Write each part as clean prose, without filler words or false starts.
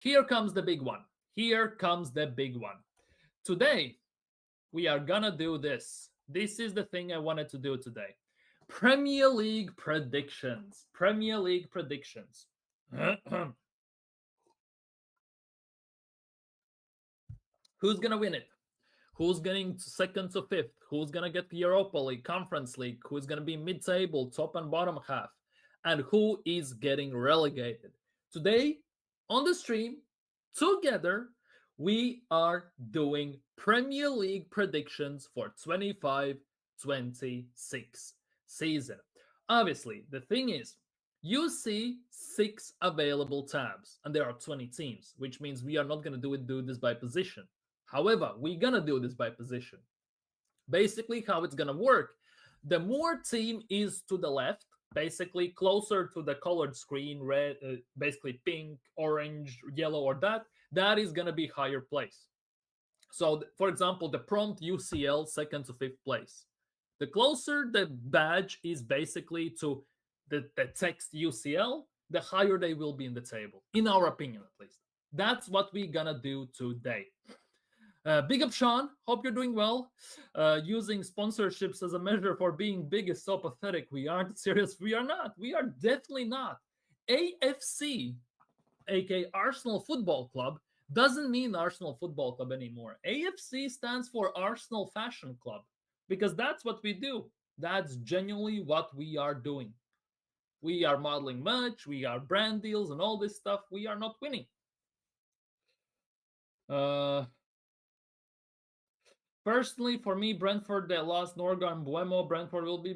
Here comes the big one. Here comes the big one. Today, we are gonna do this. This is the thing I wanted to do today. Premier League predictions. Premier League predictions. Who's gonna win it? Who's getting second to fifth? Who's gonna get the Europa League, Conference League? Who's gonna be mid-table, top and bottom half? And who is getting relegated? Today on the stream, together, we are doing Premier League predictions for 25-26 season. Obviously, the thing is, you see 6 available tabs, and there are 20 teams, which means we are not gonna do this by position. However, we're gonna do this by position. Basically, how it's gonna work: the more team is to the left, basically closer to the colored screen, red, basically pink, orange, yellow, or that is gonna be higher place. So, for example, the prompt UCL second to fifth place. The closer the badge is basically to the text UCL, the higher they will be in the table, in our opinion at least. That's what we're gonna do today. Big up, Sean. Hope you're doing well. Using sponsorships as a measure for being big is so pathetic. We aren't serious. We are not. We are definitely not. AFC, aka Arsenal Football Club, doesn't mean Arsenal Football Club anymore. AFC stands for Arsenal Fashion Club because that's what we do. That's genuinely what we are doing. We are modeling merch, we are brand deals, and all this stuff. We are not winning. Personally, for me, Brentford, they lost Norga and Buemo. Brentford will be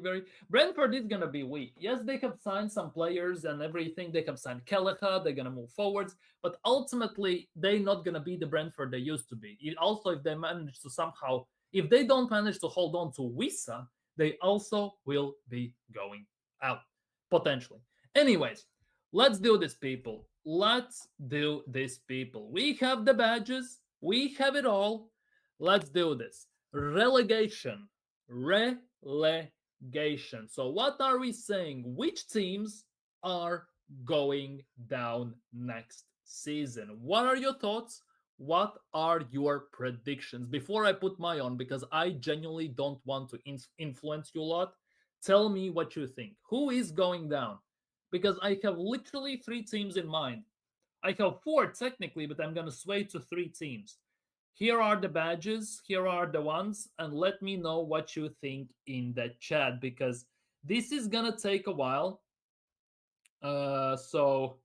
Brentford is going to be weak. Yes, they have signed some players and everything. They have signed Kelleher. They're going to move forwards. But ultimately, they're not going to be the Brentford they used to be. Also, if they manage to somehow, if they don't manage to hold on to Wissa, they also will be going out, potentially. Anyways, let's do this, people. Let's do this, people. We have the badges. We have it all. Let's do this. Relegation. Relegation. So, what are we saying? Which teams are going down next season? What are your thoughts? What are your predictions? Before I put my on, because I genuinely don't want to influence you a lot, tell me what you think. Who is going down? Because I have literally 3 teams in mind. I have 4 technically, but I'm going to sway to 3 teams. Here are the badges, here are the ones, and let me know what you think in the chat because this is gonna take a while. So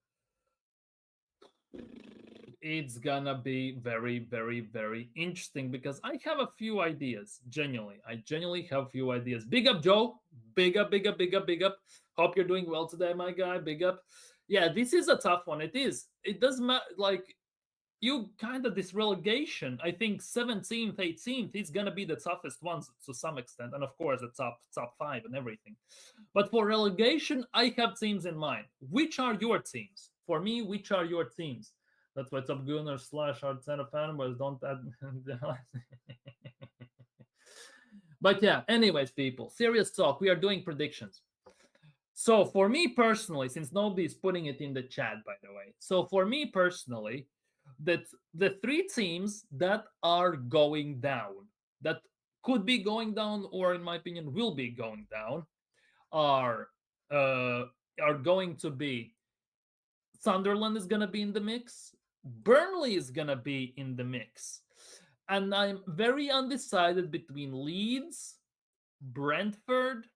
it's gonna be very, very, very interesting because I have a few ideas. Genuinely, I genuinely have a few ideas. Big up, Joe. Big up, big up, big up, big up. Hope you're doing well today, my guy. Big up. Yeah, this is a tough one. It is. It doesn't matter. Like, you kind of this relegation, I think 17th, 18th is gonna be the toughest ones to some extent, and of course the top 5 and everything. But for relegation, I have teams in mind. Which are your teams? For me, which are your teams? That's why Top Gunner slash Artena fanboys don't add. But yeah, anyways, people, serious talk. We are doing predictions. So for me personally, since nobody's putting it in the chat, by the way, so for me personally, that the 3 teams that are going down, that could be going down, or in my opinion will be going down, are going to be Sunderland is gonna be in the mix, Burnley is gonna be in the mix, and I'm very undecided between Leeds, Brentford,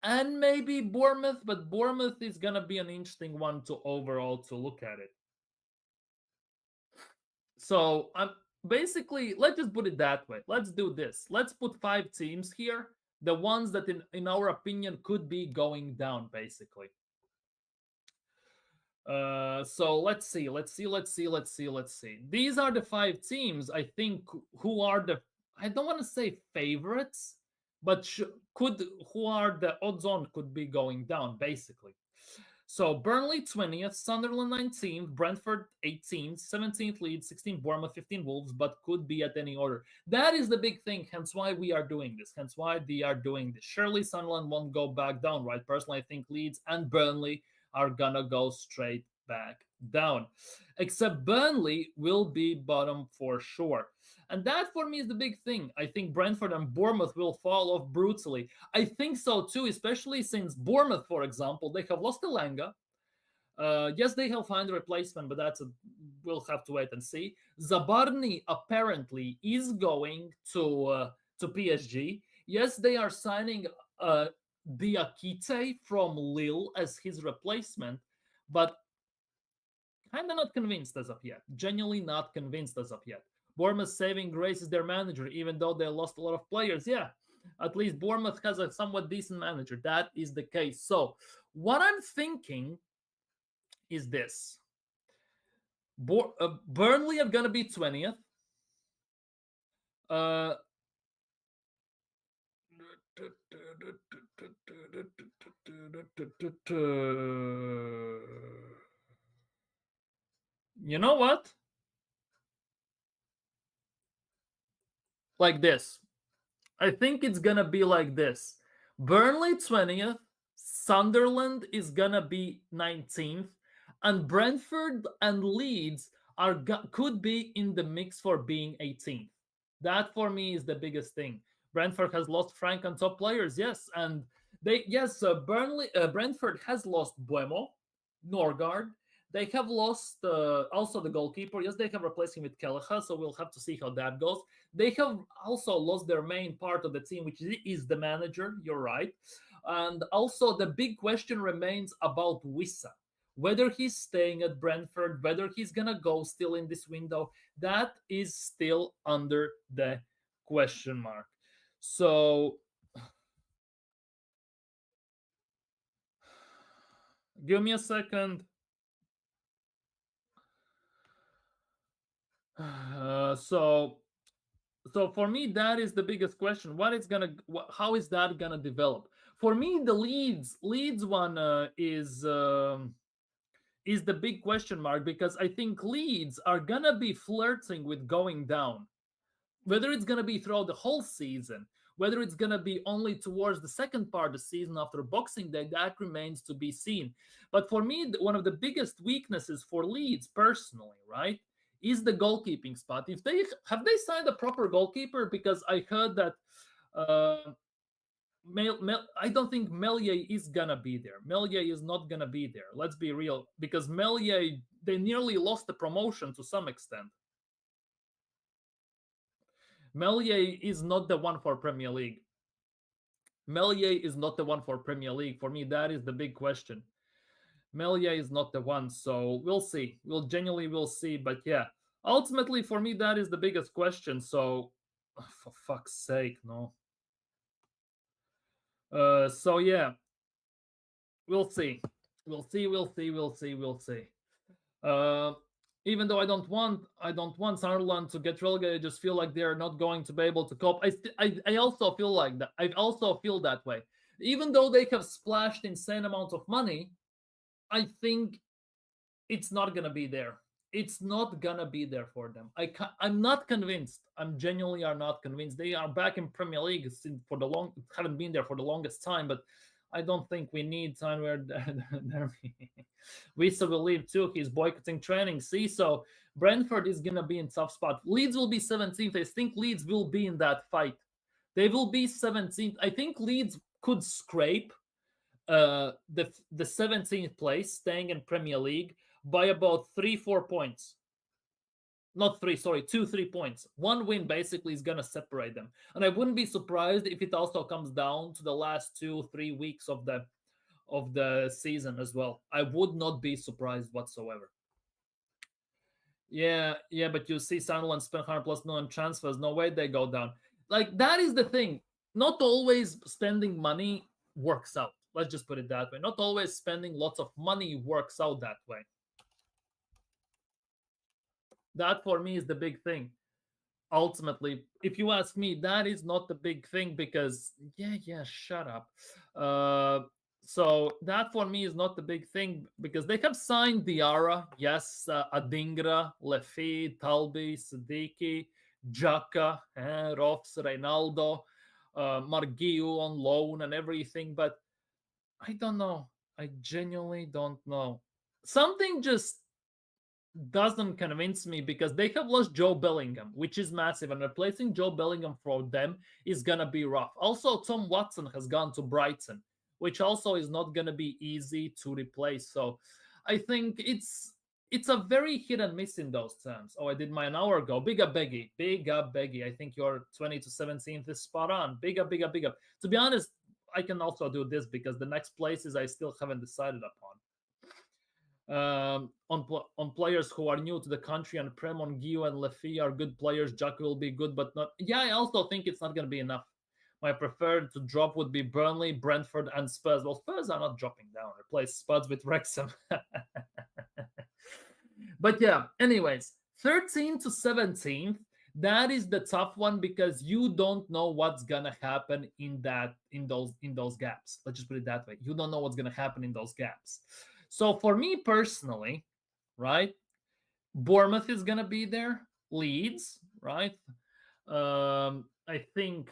and maybe Bournemouth, but Bournemouth is gonna be an interesting one to overall to look at it. So I'm basically, let's just put it that way. Let's do this. Let's put 5 teams here, the ones that in our opinion could be going down, basically. So let's see. These are the 5 teams I think who are the, I don't want to say favorites, but who are the odds on could be going down, basically. So Burnley 20th, Sunderland 19th, Brentford 18th, 17th Leeds, 16th Bournemouth, 15th Wolves, but could be at any order. That is the big thing, hence why we are doing this, hence why they are doing this. Surely Sunderland won't go back down, right? Personally, I think Leeds and Burnley are gonna go straight back down. Except Burnley will be bottom for sure. And that for me is the big thing. I think Brentford and Bournemouth will fall off brutally. I think so too, especially since Bournemouth, for example, they have lost Elanga. Yes, they have found a replacement, but we'll have to wait and see. Zabarni apparently is going to PSG. Yes, they are signing uh, Diakite from Lille as his replacement, but kind of not convinced as of yet. Genuinely not convinced as of yet. Bournemouth saving grace is their manager, even though they lost a lot of players. Yeah, at least Bournemouth has a somewhat decent manager. That is the case. So, what I'm thinking is this: Burnley are gonna be 20th. Uh, you know what? Like this. I think it's gonna be like this. Burnley 20th, Sunderland is gonna be 19th, and Brentford and Leeds could be in the mix for being 18th. That for me is the biggest thing. Brentford has lost Frank and top players, yes, and Brentford has lost Buemo, Norgard. They have lost also the goalkeeper. Yes, they have replaced him with Kelleher, so we'll have to see how that goes. They have also lost their main part of the team, which is the manager. You're right. And also, the big question remains about Wissa. Whether he's staying at Brentford, whether he's going to go still in this window, that is still under the question mark. So, give me a second. So for me that is the biggest question. How is that gonna develop? For me, the Leeds one is the big question mark, because I think Leeds are gonna be flirting with going down. Whether it's gonna be throughout the whole season, whether it's gonna be only towards the second part of the season after Boxing Day, that remains to be seen. But for me, one of the biggest weaknesses for Leeds personally, right, is the goalkeeping spot. If they signed a proper goalkeeper, because I heard that uh, I don't think Melier is gonna be there. Melier is not gonna be there. Let's be real, because Melier, they nearly lost the promotion to some extent. Melier is not the one for Premier League. Melier is not the one for Premier League. For me, that is the big question. Melier is not the one, so we'll see. We'll genuinely will see, but yeah, ultimately for me that is the biggest question. So, for fuck's sake, no. So yeah, we'll see. We'll see. We'll see. We'll see. We'll see. Uh, Even though I don't want Sunderland to get relegated, I just feel like they're not going to be able to cope. I also feel like that. I also feel that way. Even though they have splashed insane amounts of money, I think it's not gonna be there. It's not gonna be there for them. I'm not convinced. I'm genuinely are not convinced. They are back in Premier League for the long. Haven't been there for the longest time, but I don't think we need time where Wissa will leave too. He's boycotting training. See, so Brentford is gonna be in tough spot. Leeds will be 17th. I think Leeds will be in that fight. They will be 17th. I think Leeds could scrape the 17th place, staying in Premier League by about 3-4 points. Not three, sorry, 2-3 points. One win basically is gonna separate them, and I wouldn't be surprised if it also comes down to the last 2-3 weeks of the season as well. I would not be surprised whatsoever. Yeah, but you see, Sunderland spent 100 plus million transfers. No way they go down. Like, that is the thing. Not always spending money works out. Let's just put it that way. Not always spending lots of money works out that way. That for me is the big thing. Ultimately, if you ask me, that is not the big thing, because yeah, shut up. So that for me is not the big thing, because they have signed Diarra, yes, Adingra, Lefi, Talbi, Siddiqui, Jaka, Rofs, Reynaldo, Margiu on loan and everything, but I don't know. I genuinely don't know. something just doesn't convince me because they have lost Joe Bellingham, which is massive, and replacing Joe Bellingham for them is gonna be rough. Also, Tom Watson has gone to Brighton, which also is not gonna be easy to replace. So, I think it's a very hit and miss in those terms. Oh, I did mine an hour ago. Big up, Beggy. Big up, Beggy. I think your 20 to 17th is spot on. Big up, big up, big up. To be honest, I can also do this because the next places I still haven't decided upon on players who are new to the country, and Premon, Gio, and Lefi are good players. Jack will be good, but not. Yeah, I also think it's not going to be enough. My preferred to drop would be Burnley, Brentford, and Spurs. Well, Spurs are not dropping down. Replace Spurs with Wrexham. But yeah, anyways, 13 to 17th. That is the tough one because you don't know what's gonna happen in those gaps. Let's just put it that way. You don't know what's gonna happen in those gaps. So for me personally, right, Bournemouth is gonna be there. Leeds, right? I think.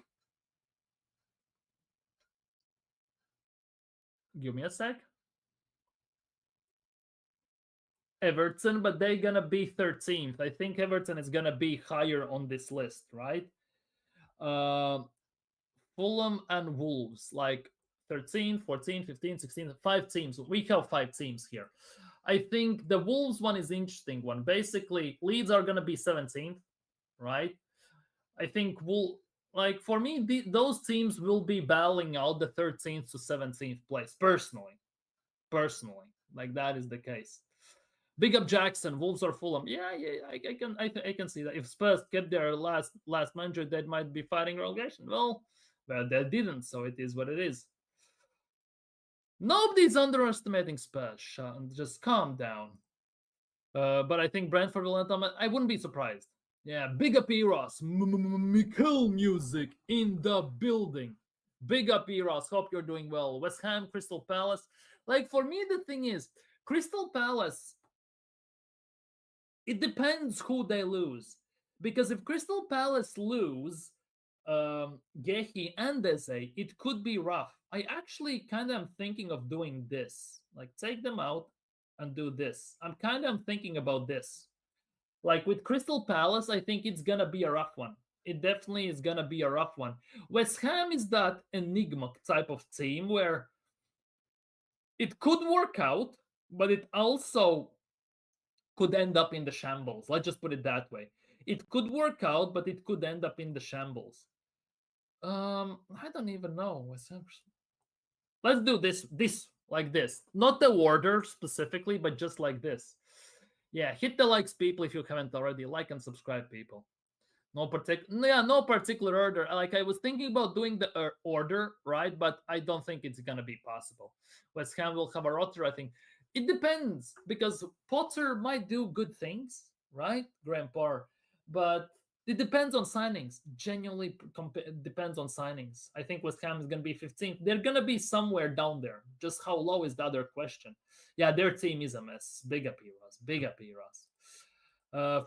Give me a sec. Everton, but they're gonna be 13th. I think Everton is gonna be higher on this list, right? Uh, Fulham and Wolves, like 13, 14, 15, 16, 5 teams. We have 5 teams here. I think the Wolves one is interesting one. Basically, Leeds are gonna be 17th, right? I think like for me, those teams will be battling out the 13th to 17th place. Personally, like that is the case. Big up Jackson, Wolves or Fulham. Yeah, yeah, I can see that. If Spurs get their last manager, they might be fighting relegation. Well, they didn't, so it is what it is. Nobody's underestimating Spurs. Just calm down. But I think Brentford will end up. I wouldn't be surprised. Yeah, big up Eros. Mikkel music in the building. Big up Eros. Hope you're doing well. West Ham, Crystal Palace. Like for me, the thing is, Crystal Palace, it depends who they lose. Because if Crystal Palace lose Gehi and Eze, it could be rough. I actually kind of am thinking of doing this. Like take them out and do this. I'm kind of thinking about this. Like with Crystal Palace, I think it's gonna be a rough one. It definitely is gonna be a rough one. West Ham is that enigma type of team where it could work out, but it also could end up in the shambles. Let's just put it that way. It could work out, but it could end up in the shambles. I don't even know. Let's do this like this. Not the order specifically, but just like this. Yeah, hit the likes, people, if you haven't already. Like and subscribe, people. No particular order. Like I was thinking about doing the order, right? But I don't think it's gonna be possible. West Ham will have a roster. I think it depends because Potter might do good things, right, Grandpa? But it depends on signings. Genuinely depends on signings. I think West Ham is gonna be 15th. They're gonna be somewhere down there. Just how low is the other question? Yeah, their team is a mess. Big up Eros. Big up Eros.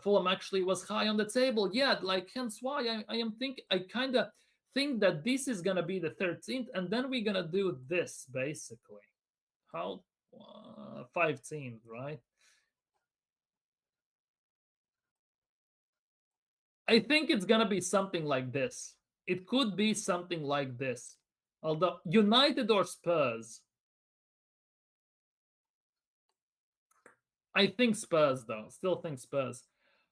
Fulham actually was high on the table. Yeah, like hence why I kind of think that this is gonna be the 13th, and then we're gonna do this basically. How 5 teams, right? I think it's gonna be something like this. It could be something like this. Although United or Spurs, I think Spurs though. Still think Spurs.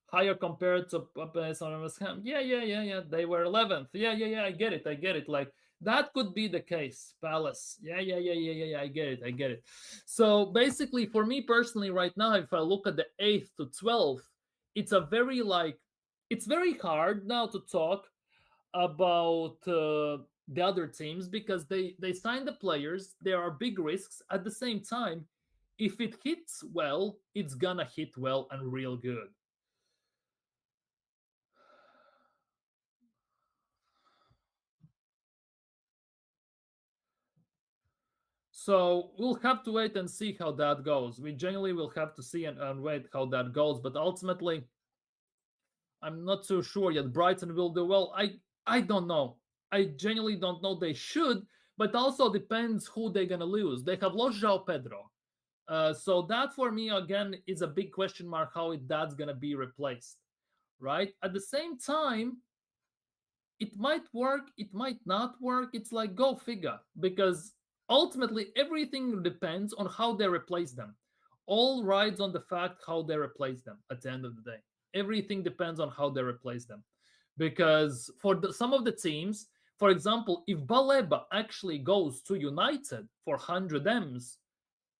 Higher compared to West Ham. Yeah. They were 11th. Yeah. I get it. Like that could be the case. Palace. Yeah. I get it. So basically, for me personally, right now, if I look at the 8th to 12th, it's a very like it's very hard now to talk about the other teams because they sign the players. There are big risks. At the same time, if it hits well, it's gonna hit well and real good. So we'll have to wait and see how that goes. We generally will have to see and wait how that goes. But ultimately, I'm not so sure yet. Brighton will do well. I don't know. I genuinely don't know. They should, but also depends who they're gonna lose. They have lost João Pedro. So that for me again is a big question mark how that's gonna be replaced, right? At the same time, it might work, it might not work. It's like go figure, because ultimately everything depends on how they replace them. All rides on the fact how they replace them at the end of the day. Everything depends on how they replace them. Because for some of the teams, for example, if Baleba actually goes to United for 100 M's,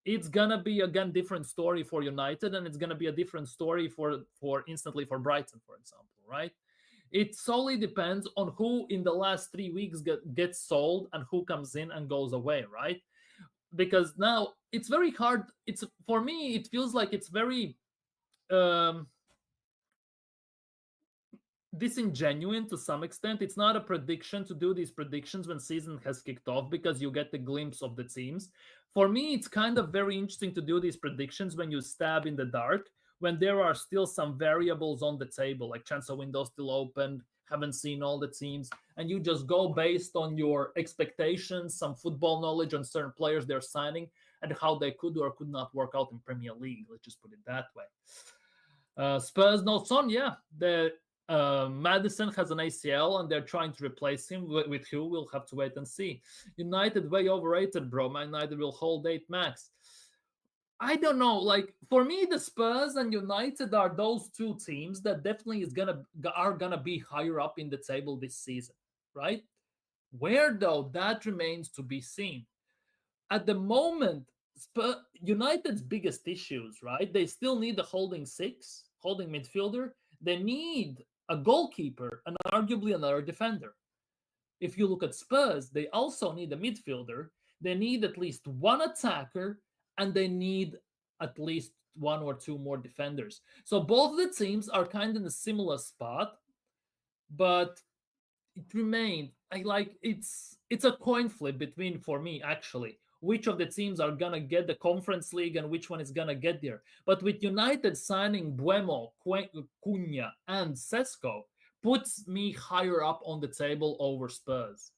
it's gonna be again different story for United, and it's gonna be a different story for instantly for Brighton, for example, right? It solely depends on who in the last 3 weeks gets sold and who comes in and goes away, right? Because now it's very hard. It's for me, it feels like it's very um, disingenuine to some extent. It's not a prediction to do these predictions when season has kicked off because you get the glimpse of the teams. For me, it's kind of very interesting to do these predictions when you stab in the dark, when there are still some variables on the table, like transfer window still open, haven't seen all the teams, and you just go based on your expectations, some football knowledge on certain players they're signing, and how they could or could not work out in Premier League. Let's just put it that way. Spurs no Son, yeah. The Madison has an ACL and they're trying to replace him with who? We'll have to wait and see. United way overrated, bro. Man United will hold 8 max. I don't know. Like for me, the Spurs and United are those two teams that definitely are gonna be higher up in the table this season, right? Where though, that remains to be seen. At the moment, United's biggest issues, right? They still need a holding midfielder. They need a goalkeeper and arguably another defender. If you look at Spurs, they also need a midfielder. They need at least one attacker, and they need at least one or two more defenders. So both the teams are kind of in a similar spot, but it remained it's a coin flip between for me actually which of the teams are gonna get the conference league and which one is gonna get there. But with United signing Buemo, Cunha, and Sesko, puts me higher up on the table over Spurs.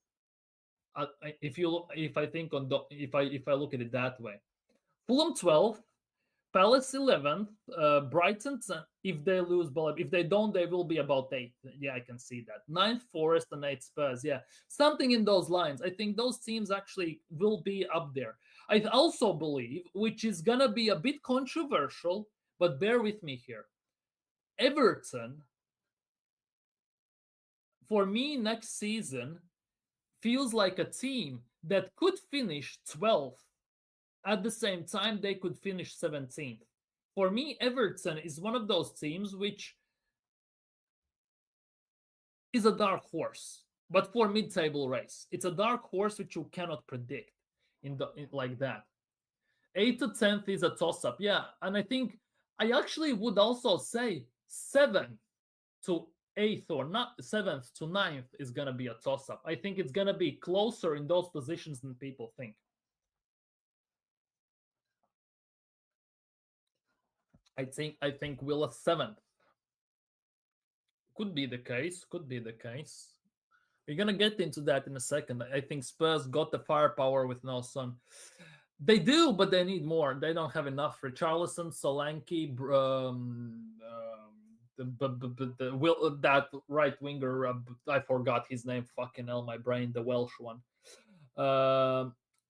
If I think on if I look at it that way, Fulham 12th, Palace 11th, Brighton, if they lose, if they don't, they will be about 8th. Yeah, I can see that. 9th, Forest, and 8th, Spurs. Yeah, something in those lines. I think those teams actually will be up there. I also believe, which is going to be a bit controversial, but bear with me here. Everton, for me, next season, feels like a team that could finish 12th. At the same time, they could finish 17th. For me, Everton is one of those teams which is a dark horse, but for mid-table race, it's a dark horse which you cannot predict like that. 8th to 10th is a toss-up, yeah, and I think I actually would also say 7th to 8th or not 7th to 9th is gonna be a toss-up. I think it's gonna be closer in those positions than people think. I think Villa 7th. Could be the case. Could be the case. We're gonna get into that in a second. I think Spurs got the firepower with no Son. They do, but they need more. They don't have enough. Richarlison, Solanke, that right winger. I forgot his name. Fucking hell, my brain. The Welsh one.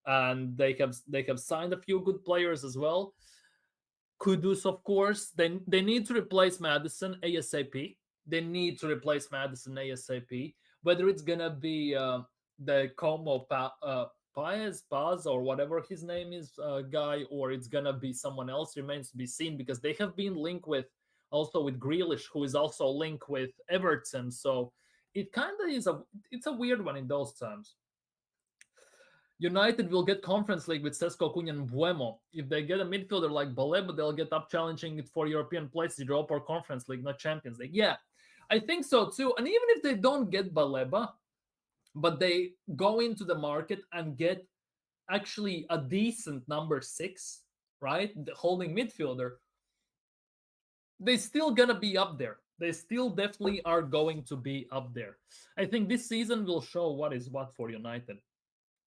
And they have signed a few good players as well. Kudus, of course. They need to replace Madison ASAP. They need to replace Madison ASAP. Whether it's gonna be the Paez, Paz, or whatever his name is, guy, or it's gonna be someone else remains to be seen because they have been linked with also with Grealish, who is also linked with Everton. So it kind of is it's a weird one in those terms. United will get Conference League with Sesko, Cunha, and Buemo. If they get a midfielder like Baleba, they'll get up challenging it for European places, Europa or Conference League, not Champions League. Yeah, I think so too. And even if they don't get Baleba, but they go into the market and get actually a decent number 6, right? The holding midfielder, they still gonna be up there. They still definitely are going to be up there. I think this season will show what is what for United.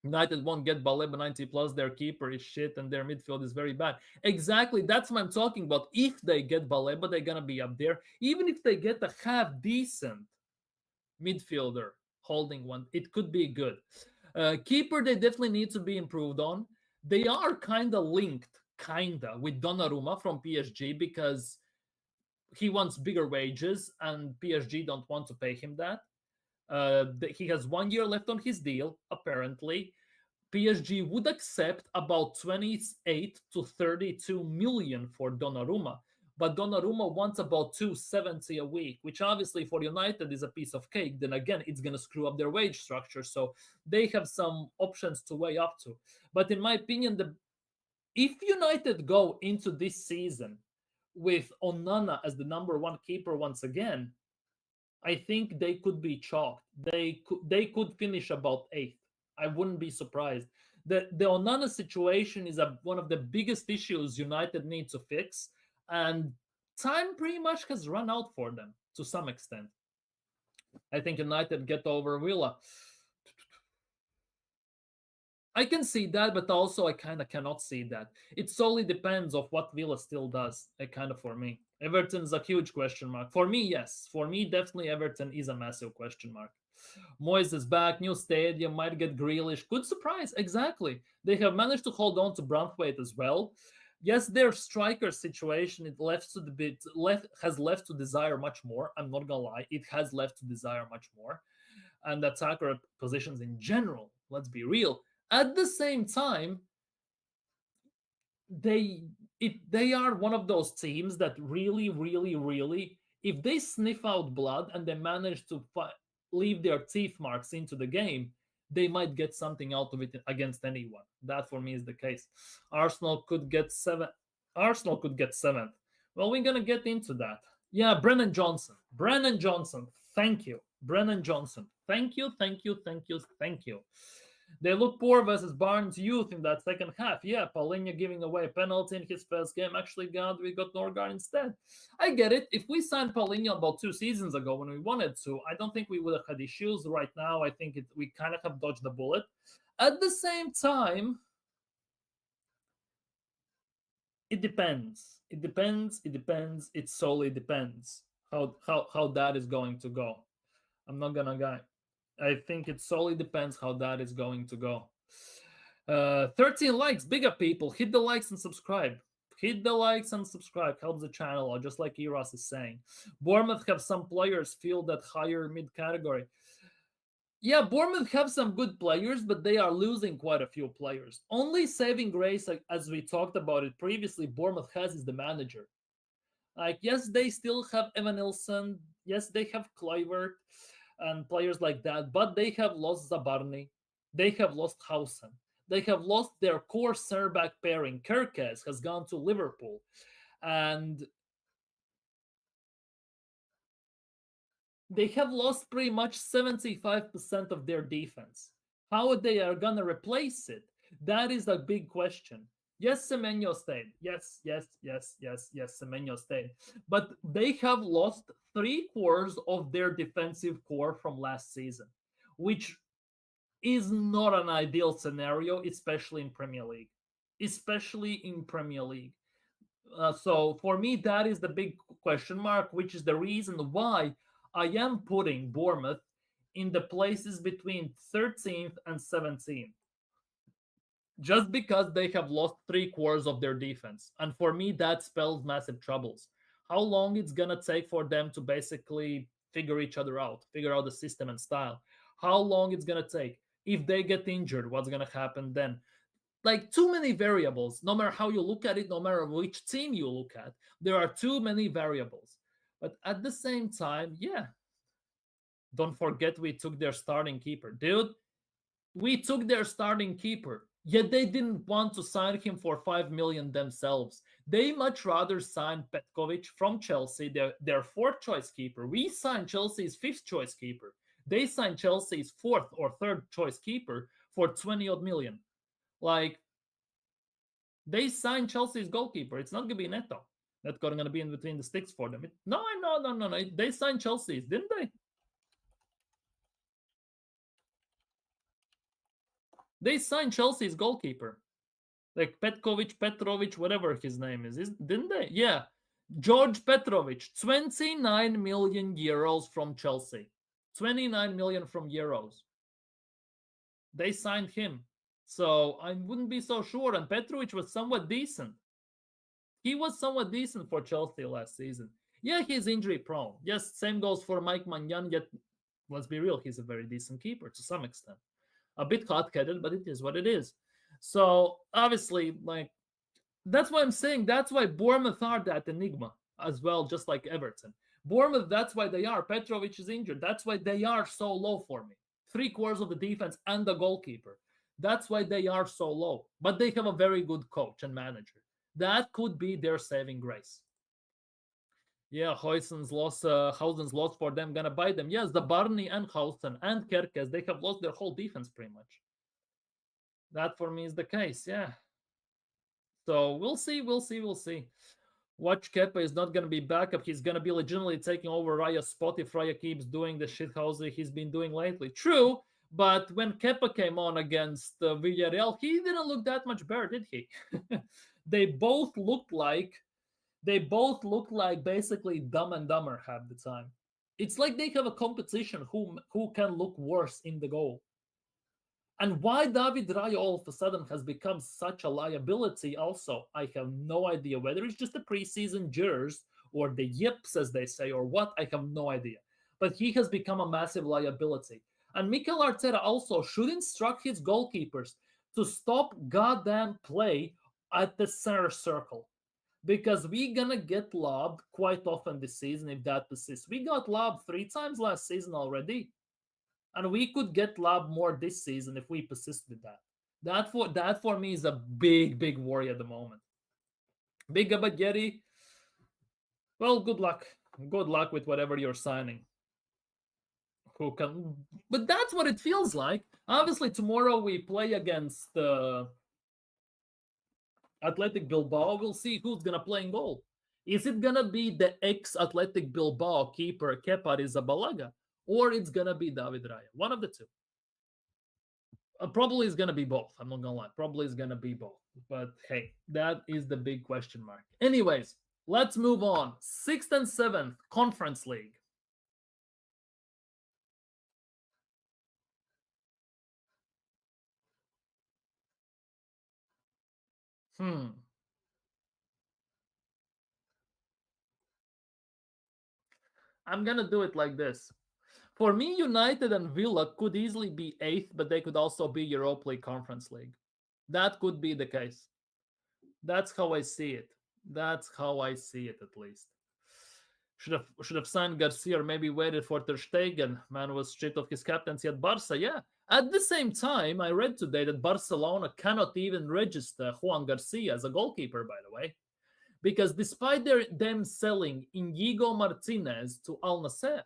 United won't get Baleba 90 plus. Their keeper is shit and their midfield is very bad. Exactly. That's what I'm talking about. If they get Baleba, they're going to be up there. Even if they get a half decent midfielder holding one, it could be good. Keeper, they definitely need to be improved on. They are kind of linked, with Donnarumma from PSG because he wants bigger wages and PSG don't want to pay him that. He has 1 year left on his deal, apparently. PSG would accept about 28 to 32 million for Donnarumma, but Donnarumma wants about 270 a week, which obviously for United is a piece of cake. Then again, it's going to screw up their wage structure, so they have some options to weigh up to. But in my opinion, if United go into this season with Onana as the number one keeper once again, I think they could be chalked. They could finish about eighth. I wouldn't be surprised. The Onana situation is one of the biggest issues United need to fix, and time pretty much has run out for them to some extent. I think United get over Villa. I can see that, but also I kind of cannot see that. It solely depends of what Villa still does. Kind of for me, Everton's a huge question mark. For me, yes. For me, definitely Everton is a massive question mark. Moyes is back, new stadium, might get Grealish. Good surprise, exactly. They have managed to hold on to Branthwaite as well. Yes, their striker situation it left to the bit left has left to desire much more. I'm not gonna lie, it has left to desire much more. And attacker positions in general, let's be real. At the same time, they they are one of those teams that really, really, really, if they sniff out blood and they manage to leave their teeth marks into the game, they might get something out of it against anyone. That for me is the case. Arsenal could get seven. Arsenal could get seventh. Well, we're gonna get into that. Yeah, Brennan Johnson. Brennan Johnson. Thank you, Brennan Johnson. Thank you, thank you, thank you, thank you. They look poor versus Barnes Youth in that second half. Yeah, Paulinho giving away a penalty in his first game. Actually, we got Norgard instead. I get it. If we signed Paulinho about 2 seasons ago when we wanted to, I don't think we would have had issues. Right now, I think we kind of have dodged the bullet. At the same time, it depends. It depends. It depends. It solely depends how that is going to go. I'm not gonna lie. I think it solely depends how that is going to go. 13 likes, big up people. Hit the likes and subscribe. Hit the likes and subscribe. Helps the channel, or just like Eros is saying. Bournemouth have some players feel that higher mid category. Yeah, Bournemouth have some good players, but they are losing quite a few players. Only saving grace, as we talked about it previously, Bournemouth has is the manager. Like, yes, they still have Evan Nilsson. Yes, they have Kluivert and players like that, but they have lost Zabarny. They have lost Hausen. They have lost their core center back pairing. Kerkez has gone to Liverpool. And they have lost pretty much 75% of their defense. How they are going to replace it? That is a big question. Yes, Semenyo stayed. Yes, yes, yes, yes, yes, Semenyo stayed. But they have lost 3/4 of their defensive core from last season, which is not an ideal scenario, especially in Premier League. Especially in Premier League. So for me, that is the big question mark, which is the reason why I am putting Bournemouth in the places between 13th and 17th. Just because they have lost 3/4 of their defense. And for me, that spells massive troubles. How long it's going to take for them to basically figure each other out, figure out the system and style. How long it's going to take. If they get injured, what's going to happen then? Like, too many variables. No matter how you look at it, no matter which team you look at, there are too many variables. But at the same time, yeah, don't forget we took their starting keeper. Dude, we took their starting keeper, yet they didn't want to sign him for 5 million themselves. They much rather sign Petkovic from Chelsea, their fourth choice keeper. We signed Chelsea's fifth choice keeper. They signed Chelsea's fourth or third choice keeper for 20 odd million. Like, they signed Chelsea's goalkeeper. It's not going to be Neto. That's going to be in between the sticks for them. No, no, no, no, no. They signed Chelsea's, didn't they? They signed Chelsea's goalkeeper, like Petrovic, whatever his name is, didn't they? Yeah, George Petrovic, 29 million euros from Chelsea, 29 million from euros. They signed him, so I wouldn't be so sure. And Petrovic was somewhat decent. He was somewhat decent for Chelsea last season. Yeah, he's injury prone. Yes, same goes for Mike Magnan. Yet, let's be real, he's a very decent keeper to some extent. A bit hot-headed, but it is what it is. So obviously, like, that's why I'm saying that's why Bournemouth are that enigma as well, just like Everton. Bournemouth, that's why they are. Petrovic is injured. That's why they are so low for me. Three-quarters of the defense and the goalkeeper. That's why they are so low. But they have a very good coach and manager. That could be their saving grace. Yeah, Hausen's loss for them gonna bite them. Yes, the Barney and Hausen and Kerkes, they have lost their whole defense pretty much. That for me is the case, yeah. So we'll see. Watch Kepa is not gonna be backup. He's gonna be legitimately taking over Raya's spot if Raya keeps doing the shithouse he's been doing lately. True, but when Kepa came on against Villarreal, he didn't look that much better, did he? they both looked like basically Dumb and Dumber half the time. It's like they have a competition who can look worse in the goal. And why David Raya all of a sudden has become such a liability, also, I have no idea. Whether it's just the preseason jitters or the yips, as they say, or what, I have no idea. But he has become a massive liability. And Mikel Arteta also should instruct his goalkeepers to stop goddamn play at the center circle. Because we're gonna get lobbed quite often this season if that persists. We got lobbed 3 times last season already. And we could get lobbed more this season if we persist with that. That for me is a big worry at the moment. Big Abadgeri, well, good luck. Good luck with whatever you're signing. Who can? But that's what it feels like. Obviously, tomorrow we play against Athletic Bilbao. We'll see who's gonna play in goal. Is it gonna be the ex-Athletic Bilbao keeper Kepa Arrizabalaga, or it's gonna be David Raya? One of the two. Probably is going to be both. I'm not going to lie. Probably is going to be both. But hey, that is the big question mark. Anyways, let's move on. 6th and 7th, Conference League. I'm going to do it like this. For me, United and Villa could easily be 8th, but they could also be Europa League Conference League. That could be the case. That's how I see it. That's how I see it, at least. Should have signed Garcia or maybe waited for Ter Stegen. Man was stripped of his captaincy at Barca. Yeah. At the same time, I read today that Barcelona cannot even register Juan Garcia as a goalkeeper, by the way, because despite them selling Inigo Martinez to Al Nassr,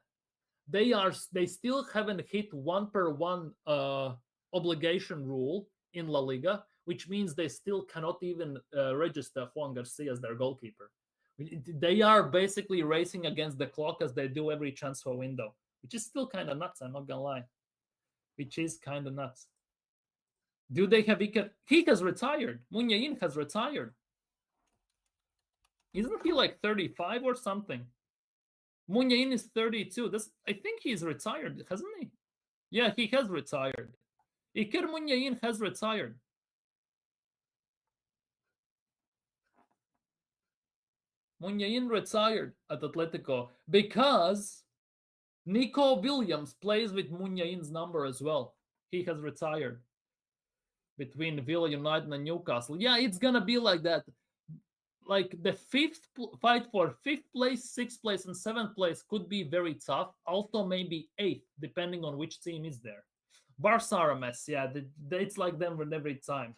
they still haven't hit 1-per-1 obligation rule in La Liga, which means they still cannot even register Juan Garcia as their goalkeeper. They are basically racing against the clock as they do every transfer window, which is still kind of nuts, I'm not gonna lie. Which is kind of nuts. Do they have Iker? He has retired. Munyain has retired. Isn't he like 35 or something? Munyain is 32. I think he's retired, hasn't he? Yeah, he has retired. Iker Munyain has retired. Munyain retired at Atletico because Nico Williams plays with Munyain's number as well. He has retired between Villa United and Newcastle. Yeah, it's gonna be like that. Like the fight for 5th place, 6th place, and 7th place could be very tough. Also, maybe 8th, depending on which team is there. Barca are a mess. Yeah, it's like them every time.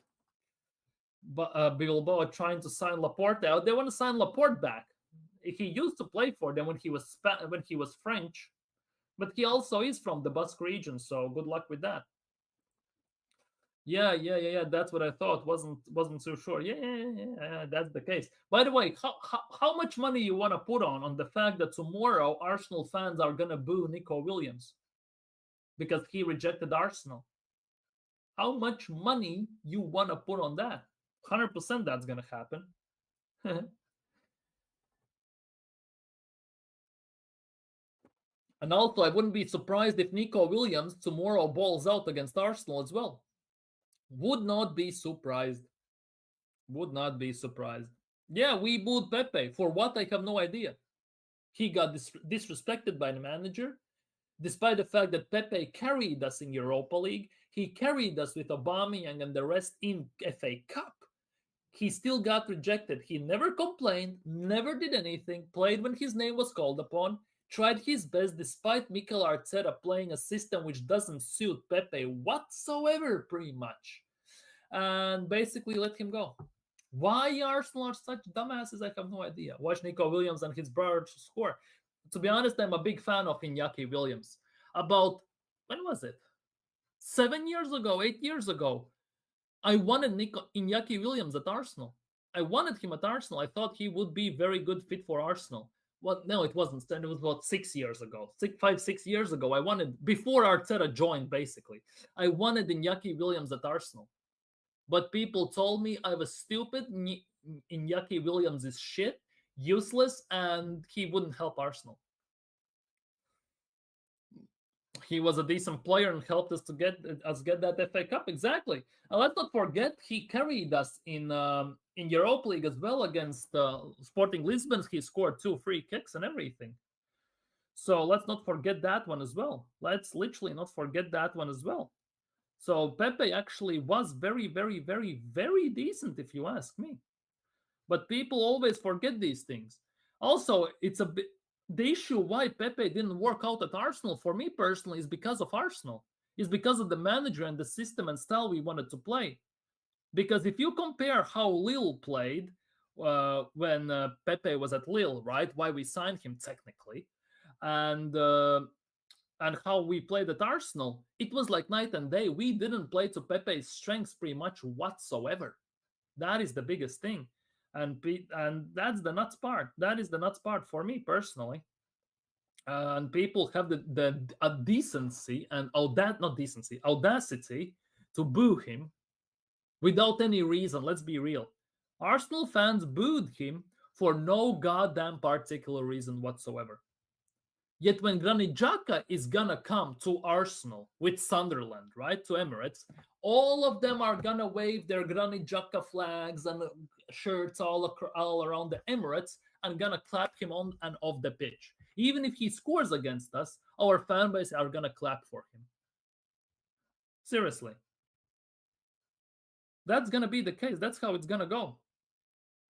But Bilbao are trying to sign Laporte out. They want to sign Laporte back. He used to play for them when he was French, but he also is from the Basque region. So good luck with that. Yeah. That's what I thought. Wasn't so sure. Yeah. That's the case. By the way, how much money you want to put on the fact that tomorrow Arsenal fans are gonna boo Nico Williams because he rejected Arsenal? How much money you want to put on that? 100% that's going to happen. And also, I wouldn't be surprised if Nico Williams tomorrow balls out against Arsenal as well. Would not be surprised. Would not be surprised. Yeah, we booed Pepe. For what? I have no idea. He got disrespected by the manager, despite the fact that Pepe carried us in Europa League. He carried us with Aubameyang and the rest in FA Cup. He still got rejected. He never complained, never did anything, played when his name was called upon, tried his best despite Mikel Arteta playing a system which doesn't suit Pepe whatsoever, pretty much. And basically let him go. Why Arsenal are such dumbasses, I have no idea. Watch Nico Williams and his brother score. To be honest, I'm a big fan of Iñaki Williams. About, when was it? 7 years ago, 8 years ago, I wanted Iñaki Williams at Arsenal. I wanted him at Arsenal. I thought he would be very good fit for Arsenal. Well, no, it wasn't. It was about 6 years ago. 6 years ago. I wanted, before Arteta joined, basically. I wanted Iñaki Williams at Arsenal. But people told me I was stupid. Iñaki Williams is shit, useless, and he wouldn't help Arsenal. He was a decent player and helped us to get that FA Cup. Exactly. And let's not forget he carried us in Europa League as well against Sporting Lisbon. He scored 2 free kicks and everything. So let's not forget that one as well. Let's literally not forget that one as well. So Pepe actually was very, very, very, very decent, if you ask me. But people always forget these things. Also, it's a bit the issue why Pepe didn't work out at Arsenal for me personally is because of Arsenal. Is because of the manager and the system and style we wanted to play. Because if you compare how Lille played when Pepe was at Lille, right? Why we signed him technically, and how we played at Arsenal, it was like night and day. We didn't play to Pepe's strengths pretty much whatsoever. That is the biggest thing, and that's the nuts part. That is the nuts part for me personally. And people have the decency and audacity to boo him without any reason. Let's be real. Arsenal fans booed him for no goddamn particular reason whatsoever. Yet when Granit Xhaka is gonna come to Arsenal with Sunderland, right, to Emirates, all of them are gonna wave their Granit Xhaka flags and shirts all around the Emirates and gonna clap him on and off the pitch. Even if he scores against us, our fan base are gonna clap for him. Seriously. That's gonna be the case. That's how it's gonna go.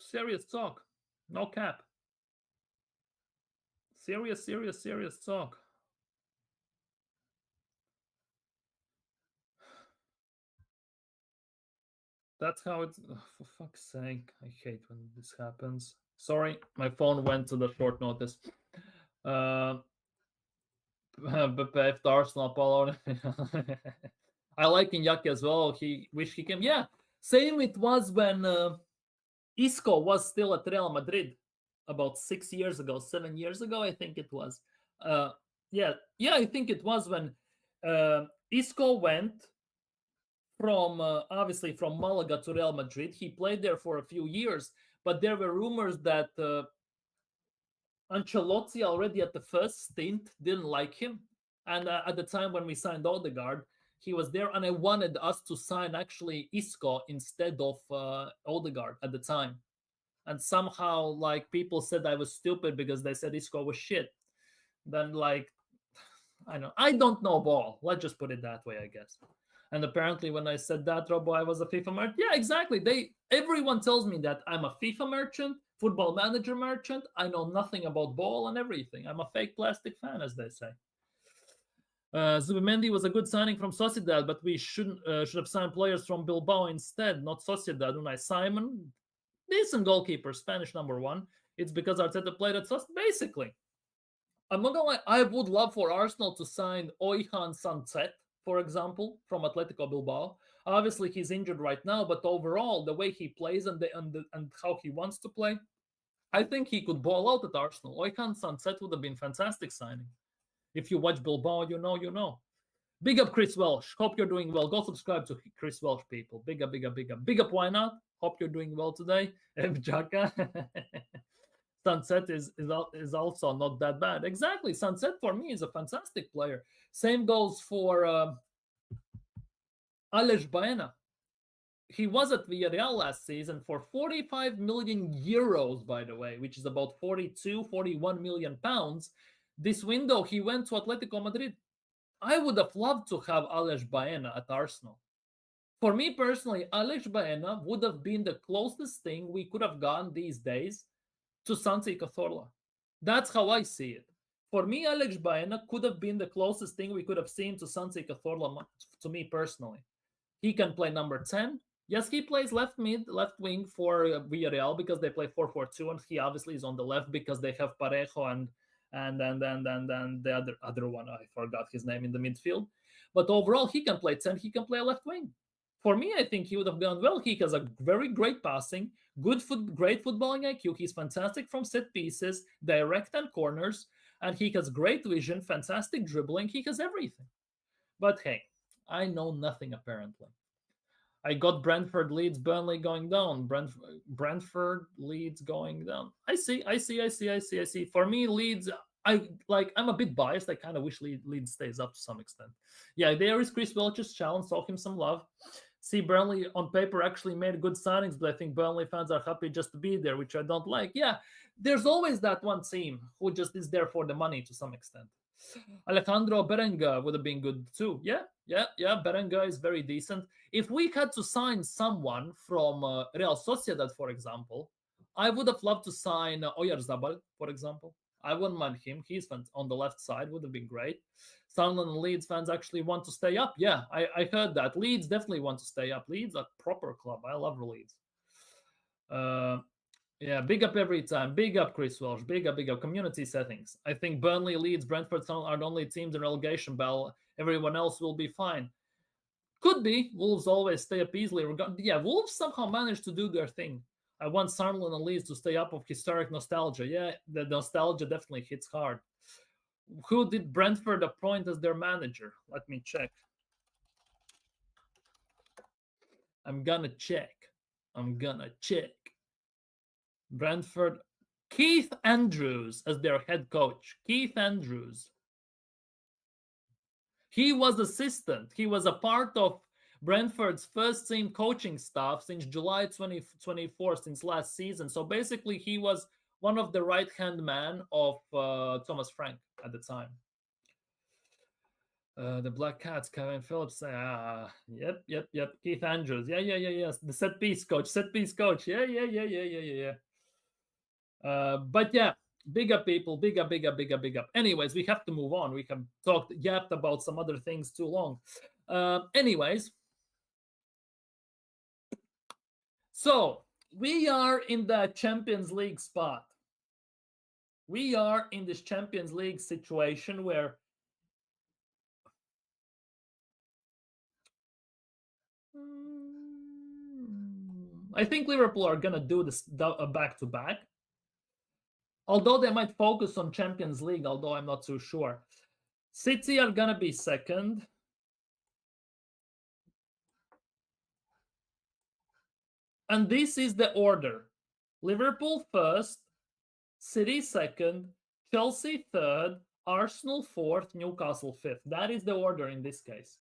Serious talk. No cap. Serious talk. That's how it's. Oh, for fuck's sake, I hate when this happens. Sorry, my phone went to the short notice. But if the Arsenal Apollo, I like Iñaki as well. He wish he came. Yeah, same it was when Isco was still at Real Madrid about 6 years ago, 7 years ago, I think it was. Yeah, I think it was when Isco went from obviously from Malaga to Real Madrid. He played there for a few years, but there were rumors that Ancelotti already at the first stint didn't like him, and at the time when we signed Odegaard, he was there, and I wanted us to sign actually Isco instead of Odegaard at the time. And somehow, like, people said I was stupid because they said Isco was shit. Then, like, I don't know ball. Let's just put it that way, I guess. And apparently, when I said that, Robo, I was a FIFA merchant. Yeah, exactly. Everyone tells me that I'm a FIFA merchant, football manager merchant. I know nothing about ball and everything. I'm a fake plastic fan, as they say. Zubimendi was a good signing from Sociedad, but we should have signed players from Bilbao instead, not Sociedad. Unai Simon, decent goalkeeper, Spanish #1. It's because Arteta played at Sociedad. Basically, I'm not gonna lie. I would love for Arsenal to sign Oihan Sancet, for example, from Atletico Bilbao. Obviously, he's injured right now, but overall, the way he plays and how he wants to play, I think he could ball out at Arsenal. Oihan Sancet would have been fantastic signing. If you watch Bilbao, you know. Big up Chris Welsh. Hope you're doing well. Go subscribe to Chris Welsh, people. Big up, big up, big up. Big up, why not? Hope you're doing well today. Jaka. Sunset is also not that bad. Exactly. Sunset for me is a fantastic player. Same goes for Alej Baena. He was at Villarreal last season for 45 million euros, by the way, which is about 42, 41 million pounds. This window, he went to Atletico Madrid. I would have loved to have Alej Baena at Arsenal. For me personally, Alej Baena would have been the closest thing we could have gone these days to Santi Cazorla. That's how I see it. For me, Alej Baena could have been the closest thing we could have seen to Santi Cazorla, to me personally. He can play number 10. Yes, he plays left mid, left wing for Villarreal because they play 4-4-2, and he obviously is on the left because they have Parejo and the other one, I forgot his name, in the midfield. But overall, he can play 10, he can play left wing. For me, I think he would have gone well. He has a very great passing, great footballing IQ. He's fantastic from set pieces, direct and corners, and he has great vision, fantastic dribbling. He has everything. But hey, I know nothing apparently. I got Brentford, Leeds, Burnley going down. Brentford, Leeds going down. I see. For me, Leeds, I'm a bit biased. I kind of wish Leeds stays up to some extent. Yeah, there is Chris Welch's challenge. Saw him some love. See, Burnley on paper actually made good signings, but I think Burnley fans are happy just to be there, which I don't like. Yeah, there's always that one team who just is there for the money to some extent. Alejandro Berenga would have been good too. Yeah. Berenga is very decent. If we had to sign someone from Real Sociedad, for example, I would have loved to sign Oyarzabal, for example. I wouldn't mind him. He's on the left side, would have been great. Sunderland and Leeds fans actually want to stay up. Yeah, I heard that. Leeds definitely want to stay up. Leeds are a proper club. I love Leeds. Yeah, big up every time. Big up Chris Welsh. Big up. Community settings. I think Burnley, Leeds, Brentford are the only teams in relegation battle. Everyone else will be fine. Could be. Wolves always stay up easily. Yeah, Wolves somehow managed to do their thing. I want Sunderland and Leeds to stay up of historic nostalgia. Yeah, the nostalgia definitely hits hard. Who did Brentford appoint as their manager? Let me check. I'm gonna check. Brentford, Keith Andrews as their head coach. Keith Andrews. He was assistant. He was a part of Brentford's first team coaching staff since July 2024, since last season. So basically, he was one of the right-hand man of Thomas Frank at the time. The Black Cats, Kevin Phillips. Yep. Keith Andrews. Yeah. The set piece coach. Yeah. But yeah, big up people, big up. Anyways, we have to move on. We have yapped about some other things too long. Anyways, so we are in the Champions League spot. We are in this Champions League situation where I think Liverpool are gonna do this back to back. Although they might focus on Champions League, although I'm not too sure. City are gonna be second. And this is the order. Liverpool first, City second, Chelsea third, Arsenal fourth, Newcastle fifth. That is the order in this case.